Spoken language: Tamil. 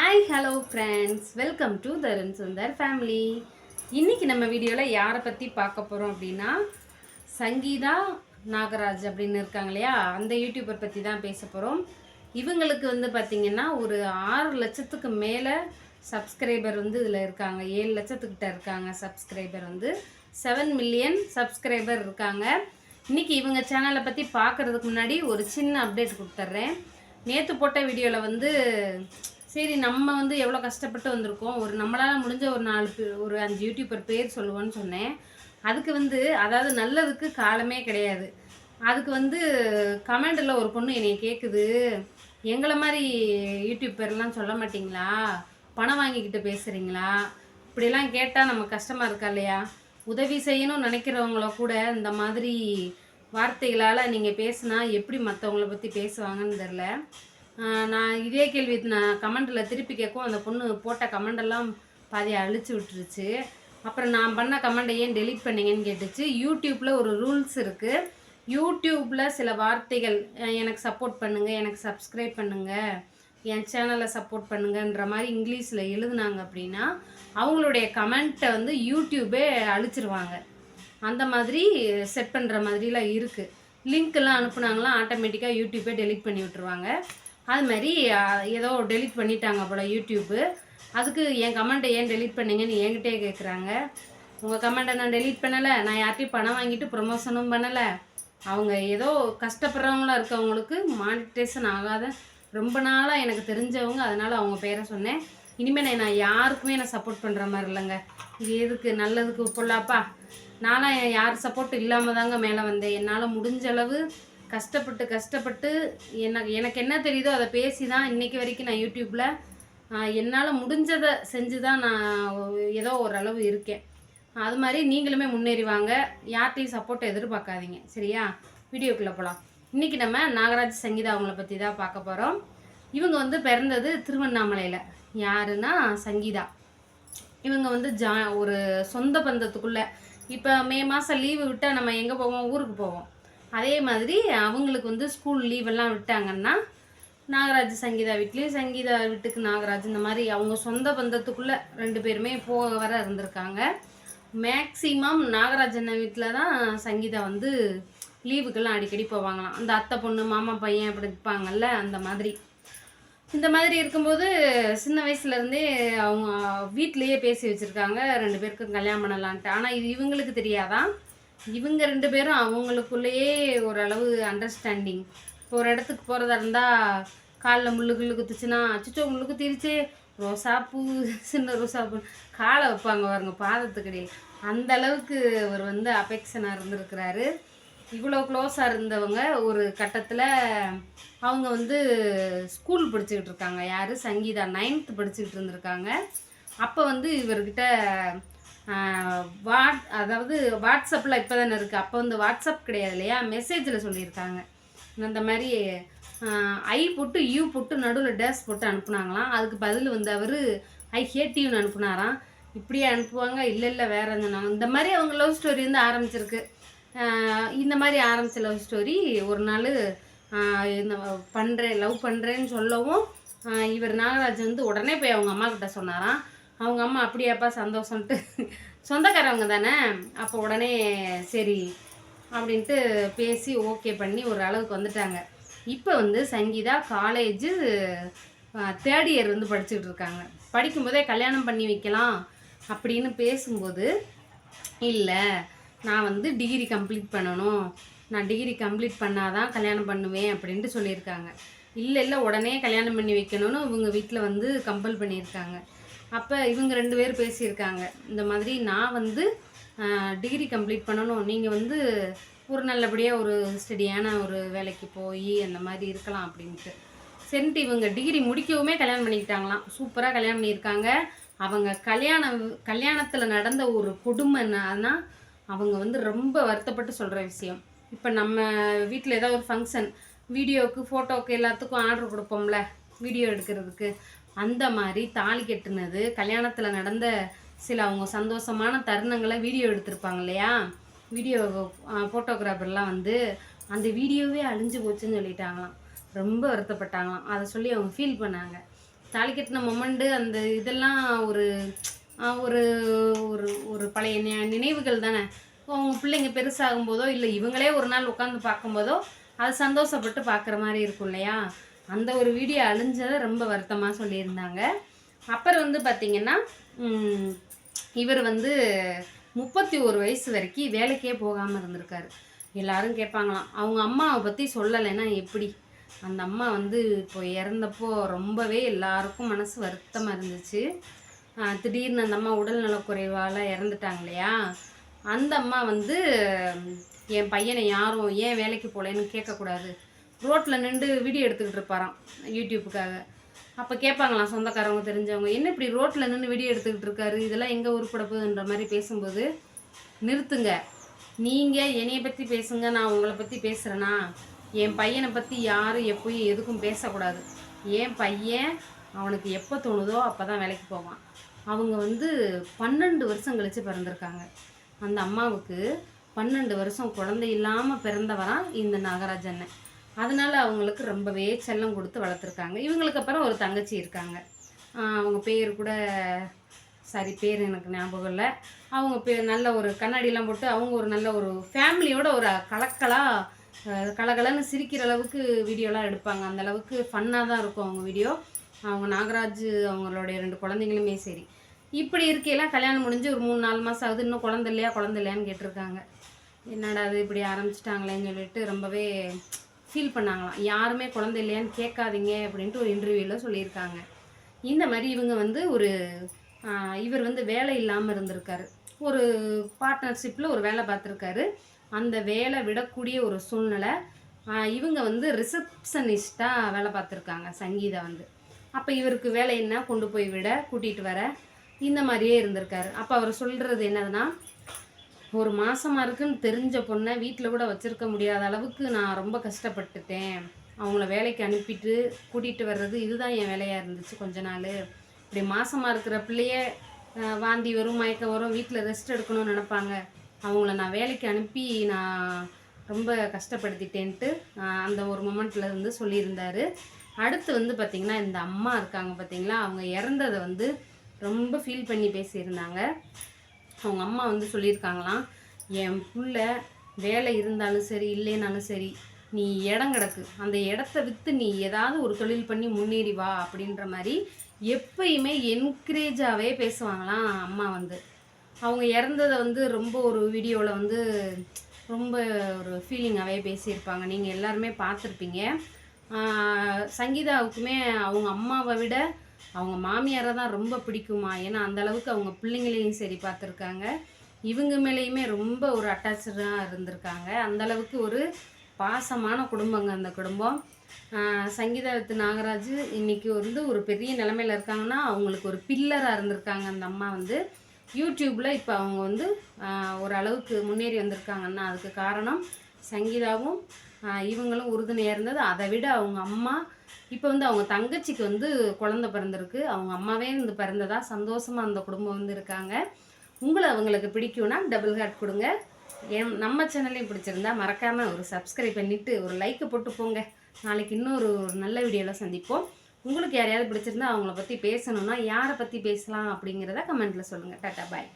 Hi hello friends, welcome to Tarun Sundar family. இன்றைக்கி நம்ம வீடியோவில் யாரை பற்றி பார்க்க போகிறோம் அப்படின்னா, சங்கீதா நாகராஜ் அப்படின்னு இருக்காங்க இல்லையா, அந்த யூடியூபர் பற்றி தான் பேச போகிறோம். இவங்களுக்கு வந்து பார்த்திங்கன்னா ஒரு 6 லட்சத்துக்கு மேலே சப்ஸ்கிரைபர் வந்து இதில் இருக்காங்க. 7 லட்சத்துக்கிட்ட இருக்காங்க சப்ஸ்கிரைபர், வந்து 7 மில்லியன் சப்ஸ்கிரைபர் இருக்காங்க. இன்றைக்கி இவங்க சேனலை பற்றி பார்க்குறதுக்கு முன்னாடி ஒரு சின்ன அப்டேட் கொடுத்துட்றேன். நேற்று போட்ட வீடியோவில் வந்து சரி நம்ம வந்து எவ்வளோ கஷ்டப்பட்டு வந்திருக்கோம், ஒரு நம்மளால் முடிஞ்ச ஒரு 4 ஒரு 5 யூடியூபர் பேர் சொல்லுவோன்னு சொன்னேன். அதுக்கு வந்து அதாவது நல்லதுக்கு காலமே கிடையாது. அதுக்கு வந்து கமெண்டில் ஒரு பொண்ணு என்னை கேட்குது, எங்களை மாதிரி யூடியூப் பேர்லாம் சொல்ல மாட்டிங்களா, பணம் வாங்கிக்கிட்டு பேசுகிறீங்களா, இப்படிலாம் கேட்டால் நம்ம கஷ்டமாக இருக்கா இல்லையா, உதவி செய்யணும்னு நினைக்கிறவங்கள கூட இந்த மாதிரி வார்த்தைகளால் நீங்கள் பேசுனா எப்படி மற்றவங்கள பற்றி பேசுவாங்கன்னு தெரில. நான் இதே கேள்வி நான் கமெண்டில் திருப்பி கேட்கும், அந்த பொண்ணு போட்ட கமெண்டெல்லாம் பாதி அழிச்சு விட்டுருச்சு. அப்புறம் நான் பண்ண கமெண்டை ஏன் டெலீட் பண்ணீங்கன்னு கேட்டுச்சு. யூடியூப்பில் ஒரு ரூல்ஸ் இருக்குது. யூடியூப்பில் சில வார்த்தைகள் எனக்கு சப்போர்ட் பண்ணுங்கள், எனக்கு சப்ஸ்கிரைப் பண்ணுங்கள், என் சேனலை சப்போர்ட் பண்ணுங்கன்ற மாதிரி இங்கிலீஷில் எழுதுனாங்க அப்படின்னா அவங்களுடைய கமெண்ட்டை வந்து யூடியூபே அழிச்சிருவாங்க. அந்த மாதிரி செட் பண்ணுற மாதிரிலாம் இருக்குது. லிங்க்கெல்லாம் அனுப்புனாங்களாம் ஆட்டோமேட்டிக்காக யூடியூபே டெலீட் பண்ணி விட்டுருவாங்க. அது மாதிரி ஏதோ டெலீட் பண்ணிட்டாங்க போல் யூடியூப்பு. அதுக்கு என் கமெண்ட்டை ஏன் டெலீட் பண்ணிங்கன்னு என்கிட்டே கேட்குறாங்க. உங்கள் கமெண்ட்டை நான் டெலீட் பண்ணலை, நான் யார்ட்டையும் பணம் வாங்கிட்டு ப்ரொமோஷனும் பண்ணலை. அவங்க ஏதோ கஷ்டப்படுறவங்களாக இருக்கவங்களுக்கு மானிட்டேஷன் ஆகாத ரொம்ப நாளாக எனக்கு தெரிஞ்சவங்க, அதனால் அவங்க பேரை சொன்னேன். இனிமேல் நான் யாருக்குமே நான் சப்போர்ட் பண்ணுற மாதிரி இல்லைங்க. இது எதுக்கு, நல்லதுக்கு பொல்லாப்பா. நானும் யார் சப்போர்ட் இல்லாமல் தாங்க மேலே வந்தேன். என்னால் முடிஞ்ச அளவு கஷ்டப்பட்டு எனக்கு என்ன தெரியுதோ அதை பேசி தான் இன்றைக்கி வரைக்கும் நான் யூடியூப்பில் என்னால் முடிஞ்சதை செஞ்சு தான் நான் ஏதோ ஓரளவு இருக்கேன். அது மாதிரி நீங்களுமே முன்னேறி வாங்க, யார்கிட்டையும் சப்போர்ட்டை எதிர்பார்க்காதீங்க, சரியா? வீடியோக்குள்ளே போகலாம். இன்றைக்கி நம்ம நாகராஜ் சங்கீதா அவங்கள பற்றி தான் பார்க்க போகிறோம். இவங்க வந்து பிறந்தது திருவண்ணாமலையில். யாருன்னா சங்கீதா. இவங்க வந்து ஒரு சொந்த பந்தத்துக்குள்ளே, இப்போ மே மாதம் லீவு விட்டால் நம்ம எங்கே போவோம், ஊருக்கு போவோம். அதே மாதிரி அவங்களுக்கு வந்து ஸ்கூல் லீவெல்லாம் விட்டாங்கன்னா நாகராஜ் சங்கீதா வீட்லேயும், சங்கீதா வீட்டுக்கு நாகராஜ், இந்த மாதிரி அவங்க சொந்த பந்தத்துக்குள்ளே 2 பேருமே போக வர இருந்திருக்காங்க. மேக்சிமம் நாகராஜன் வீட்டில் தான் சங்கீதா வந்து லீவுக்கெல்லாம் அடிக்கடி போவாங்களாம். அந்த அத்தை பொண்ணு மாமா பையன் அப்படி இருப்பாங்கல்ல, அந்த மாதிரி. இந்த மாதிரி இருக்கும்போது சின்ன வயசுலேருந்தே அவங்க வீட்டிலையே பேசி வச்சுருக்காங்க 2 பேருக்கும் கல்யாணம் பண்ணலான்ட்டு. ஆனால் இது இவங்களுக்கு தெரியாதான். இவங்க 2 பேரும் அவங்களுக்குள்ளேயே ஓரளவு அண்டர்ஸ்டாண்டிங். இப்போ ஒரு இடத்துக்கு போகிறதா இருந்தால் காலில் முள்ளு குத்துச்சுன்னா, அச்சுச்சோ முள்ளு குத்திருச்சு, ரோசாப்பூ, சின்ன ரோசாப்பூ காலை வைப்பாங்க பாருங்க பாதத்துக்கடியில். அந்த அளவுக்கு அவர் வந்து அஃபெக்ஷனாக இருந்திருக்கிறாரு. இவ்வளோ க்ளோஸாக இருந்தவங்க ஒரு கட்டத்தில் அவங்க வந்து ஸ்கூல் படிச்சுக்கிட்டு இருக்காங்க. யார், சங்கீதா 9th படிச்சுக்கிட்டு இருந்திருக்காங்க. அப்போ வந்து இவர்கிட்ட அதாவது வாட்ஸ்அப்பில் இப்போ தானே இருக்குது, அப்போ வந்து வாட்ஸ்அப் கிடையாது இல்லையா, மெசேஜில் சொல்லியிருக்காங்க. அந்த மாதிரி ஐ போட்டு யூ போட்டு நடுவில் டேஸ் போட்டு அனுப்புனாங்களாம். அதுக்கு பதில் வந்து அவர் ஐ ஹேட் யூன்னு அனுப்புனாராம். இப்படியே அனுப்புவாங்க, இல்லை வேற சொன்னாங்க. இந்த மாதிரி அவங்க லவ் ஸ்டோரி வந்து ஆரம்பிச்சிருக்கு. இந்த மாதிரி ஆரம்பித்த லவ் ஸ்டோரி ஒரு நாள் லவ் பண்ணுறேன்னு சொல்லவும் இவர் நாகராஜ் வந்து உடனே போய் அவங்க அம்மா கிட்ட சொன்னாராம். அவங்க அம்மா அப்படியாப்பா சந்தோஷம்ட்டு, சொந்தக்காரவங்க தானே, அப்போ உடனே சரி அப்படின்ட்டு பேசி ஓகே பண்ணி ஒரு அளவுக்கு வந்துட்டாங்க. இப்போ வந்து சங்கீதா காலேஜு 3rd இயர் வந்து படிச்சுக்கிட்டு இருக்காங்க. படிக்கும்போதே கல்யாணம் பண்ணி வைக்கலாம் அப்படின்னு பேசும்போது, இல்லை நான் வந்து டிகிரி கம்ப்ளீட் பண்ணணும், நான் டிகிரி கம்ப்ளீட் பண்ணாதான் கல்யாணம் பண்ணுவேன் அப்படின்ட்டு சொல்லியிருக்காங்க. இல்லை உடனே கல்யாணம் பண்ணி வைக்கணும்னு இவங்க வீட்டில் வந்து கம்பல் பண்ணியிருக்காங்க. அப்போ இவங்க 2 பேர் பேசியிருக்காங்க, இந்த மாதிரி நான் வந்து டிகிரி கம்ப்ளீட் பண்ணணும், நீங்கள் வந்து ஒரு நல்லபடியாக ஒரு ஸ்டடியான ஒரு வேலைக்கு போய் அந்த மாதிரி இருக்கலாம் அப்படின்ட்டு சரின்ட்டு இவங்க டிகிரி முடிக்கவுமே கல்யாணம் பண்ணிக்கிட்டாங்களாம். சூப்பராக கல்யாணம் பண்ணியிருக்காங்க. அவங்க கல்யாணத்தில் நடந்த ஒரு கொடுமைன்னா அவங்க வந்து ரொம்ப வருத்தப்பட்டு சொல்கிற விஷயம். இப்போ நம்ம வீட்டில் ஏதாவது ஒரு ஃபங்க்ஷன், வீடியோவுக்கு ஃபோட்டோவுக்கு எல்லாத்துக்கும் ஆர்டர் கொடுப்போம்ல வீடியோ எடுக்கிறதுக்கு, அந்த மாதிரி தாலி கட்டினது கல்யாணத்தில் நடந்த சில அவங்க சந்தோஷமான தருணங்களை வீடியோ எடுத்திருப்பாங்க இல்லையா, வீடியோ ஃபோட்டோகிராஃபர்லாம் வந்து அந்த வீடியோவே அழிஞ்சு போச்சுன்னு சொல்லிட்டாங்களாம். ரொம்ப வருத்தப்பட்டாங்களாம். அதை சொல்லி அவங்க ஃபீல் பண்ணாங்க. தாலி கட்டின மொமெண்டு அந்த இதெல்லாம் ஒரு ஒரு ஒரு ஒரு பழைய நினைவுகள் தானே. அவங்க பிள்ளைங்க பெருசாகும் போதோ இல்லை இவங்களே ஒரு நாள் உட்காந்து பார்க்கும்போதோ அது சந்தோஷப்பட்டு பார்க்குற மாதிரி இருக்கும் இல்லையா. அந்த ஒரு வீடியோ அழிஞ்சதை ரொம்ப வருத்தமாக சொல்லியிருந்தாங்க. அப்புறம் வந்து பார்த்திங்கன்னா இவர் வந்து 31 வயசு வரைக்கும் வேலைக்கே போகாமல் இருந்திருக்காரு. எல்லாரும் கேட்பாங்களாம், அவங்க அம்மாவை பற்றி சொல்லலைன்னா எப்படி. அந்த அம்மா வந்து இப்போ இறந்தப்போ ரொம்பவே எல்லாருக்கும் மனசு வருத்தமாக இருந்துச்சு. திடீர்னு அந்த அம்மா உடல்நலக்குறைவால் இறந்துட்டாங்க இல்லையா. அந்த அம்மா வந்து என் பையனை யாரும் ஏன் வேலைக்கு போகலன்னு கேட்கக்கூடாது, ரோட்டில் நின்று வீடியோ எடுத்துக்கிட்டு இருப்பாராம் யூடியூப்புக்காக. அப்போ கேட்பாங்களாம் சொந்தக்காரவங்க தெரிஞ்சவங்க, என்ன இப்படி ரோட்டில் நின்று வீடியோ எடுத்துக்கிட்டு இருக்காரு, இதெல்லாம் எங்கே உருப்படப்புன்ற மாதிரி பேசும்போது, நிறுத்துங்க, நீங்கள் என்னையை பற்றி பேசுங்க, நான் உங்களை பற்றி பேசுகிறேன்னா, என் பையனை பற்றி யாரும் எப்போயும் எதுக்கும் பேசக்கூடாது. என் பையன் அவனுக்கு எப்போ தோணுதோ அப்போ தான் வேலைக்கு போவான். அவங்க வந்து 12 வருஷம் கழித்து பிறந்திருக்காங்க. அந்த அம்மாவுக்கு 12 வருஷம் குழந்தை இல்லாமல் பிறந்தவரான் இந்த நாகராஜ் அண்ணன். அதனால் அவங்களுக்கு ரொம்பவே செல்லம் கொடுத்து வளர்த்துருக்காங்க. இவங்களுக்கு அப்புறம் ஒரு தங்கச்சி இருக்காங்க. அவங்க பேர் கூட பேர் எனக்கு ஞாபகம் இல்லை. அவங்க பேர் நல்ல ஒரு கண்ணாடிலாம் போட்டு அவங்க ஒரு நல்ல ஒரு ஃபேமிலியோட ஒரு கலகலன்னு சிரிக்கிற அளவுக்கு வீடியோலாம் எடுப்பாங்க. அந்த அளவுக்கு ஃபன்னாக தான் இருக்கும் அவங்க வீடியோ. அவங்க நாகராஜ் அவங்களுடைய 2 குழந்தைங்களுமே சரி. இப்படி இருக்கையெல்லாம் கல்யாணம் முடிஞ்சு ஒரு 3-4 மாதம் ஆகுது, இன்னும் குழந்தை இல்லையான்னு கேட்டிருக்காங்க. என்னடா அது இப்படி ஆரம்பிச்சிட்டாங்களேன்னு சொல்லிட்டு ரொம்பவே ஃபீல் பண்ணாங்களாம். யாருமே குழந்தை இல்லையான்னு கேட்காதீங்க அப்படின்ட்டு ஒரு இன்டர்வியூவில் சொல்லியிருக்காங்க. இந்த மாதிரி இவங்க வந்து இவர் வந்து வேலை இல்லாமல் இருந்திருக்காரு. ஒரு பார்ட்னர்ஷிப்பில் ஒரு வேலை பார்த்துருக்காரு. அந்த வேலை விடக்கூடிய ஒரு சூழ்நிலை. இவங்க வந்து ரிசப்ஷனிஸ்ட்டாக வேலை பார்த்துருக்காங்க சங்கீதா வந்து. அப்போ இவருக்கு வேலை என்ன, கொண்டு போய் விட கூட்டிகிட்டு வர இந்த மாதிரியே இருந்திருக்காரு. அப்போ அவர் சொல்கிறது என்னதுன்னா, ஒரு மாதமாக இருக்குன்னு தெரிஞ்ச பொண்ணை வீட்டில் கூட வச்சுருக்க முடியாத அளவுக்கு நான் ரொம்ப கஷ்டப்பட்டுட்டேன். அவங்கள வேலைக்கு அனுப்பிட்டு கூட்டிகிட்டு வர்றது இதுதான் என் வேலையாக இருந்துச்சு கொஞ்ச நாள். இப்படி மாதமாக இருக்கிற பிள்ளைய வாந்தி வரும், மயக்கம் வரும், வீட்டில் ரெஸ்ட் எடுக்கணும்னு நினப்பாங்க. அவங்கள நான் வேலைக்கு அனுப்பி நான் ரொம்ப கஷ்டப்படுத்திட்டேன்ட்டு அந்த ஒரு மொமெண்ட்டில் வந்து சொல்லியிருந்தார். அடுத்து வந்து பார்த்திங்கன்னா இந்த அம்மா இருக்காங்க பார்த்திங்களா, அவங்க இறந்ததை வந்து ரொம்ப ஃபீல் பண்ணி பேசியிருந்தாங்க. அவங்க அம்மா வந்து சொல்லியிருக்காங்களாம், என் புள்ள வேலை இருந்தாலும் சரி இல்லைனாலும் சரி, நீ இடம் கிடக்கு, அந்த இடத்த விற்று நீ ஏதாவது ஒரு தொழில் பண்ணி முன்னேறி வா அப்படின்ற மாதிரி எப்பயுமே என்கரேஜாகவே பேசுவாங்களாம் அம்மா வந்து. அவங்க இறந்ததை வந்து ரொம்ப ஒரு வீடியோவில் வந்து ரொம்ப ஒரு ஃபீலிங்காகவே பேசியிருப்பாங்க. நீங்கள் எல்லாருமே பார்த்துருப்பீங்க. சங்கீதாவுக்குமே அவங்க அம்மாவை விட அவங்க மாமியாரை தான் ரொம்ப பிடிக்குமா. ஏன்னா அந்தளவுக்கு அவங்க பிள்ளைங்களையும் சரி பார்த்துருக்காங்க, இவங்க மேலேயுமே ரொம்ப ஒரு அட்டாச்சாக இருந்திருக்காங்க. அந்தளவுக்கு ஒரு பாசமான குடும்பங்க அந்த குடும்பம். சங்கீதா வித் நாகராஜ் இன்றைக்கி வந்து ஒரு பெரிய நிலைமையில் இருக்காங்கன்னா அவங்களுக்கு ஒரு பில்லராக இருந்திருக்காங்க அந்த அம்மா வந்து. யூடியூப்பில் இப்போ அவங்க வந்து ஓரளவுக்கு முன்னேறி வந்திருக்காங்கன்னா அதுக்கு காரணம் சங்கீதாவும் இவங்களும் உறுதுணையாக இருந்தது. அதை விட அவங்க அம்மா இப்போ வந்து அவங்க தங்கச்சிக்கு வந்து குழந்தை பிறந்திருக்கு, அவங்க அம்மாவே வந்து பிறந்ததா சந்தோஷமாக அந்த குடும்பம் வந்து இருக்காங்க. உங்களை அவங்களுக்கு பிடிக்கும்னா டபுள் ஹார்ட் கொடுங்க. நம்ம சேனலையும் பிடிச்சிருந்தா மறக்காமல் ஒரு சப்ஸ்கிரைப் பண்ணிவிட்டு ஒரு லைக்கை போட்டு போங்க. நாளைக்கு இன்னொரு நல்ல வீடியோவில் சந்திப்போம். உங்களுக்கு யாரையாவது பிடிச்சிருந்தா அவங்கள பற்றி பேசணுன்னா யாரை பற்றி பேசலாம் அப்படிங்கிறத கமெண்ட்டில் சொல்லுங்கள். டாட்டா பாய்.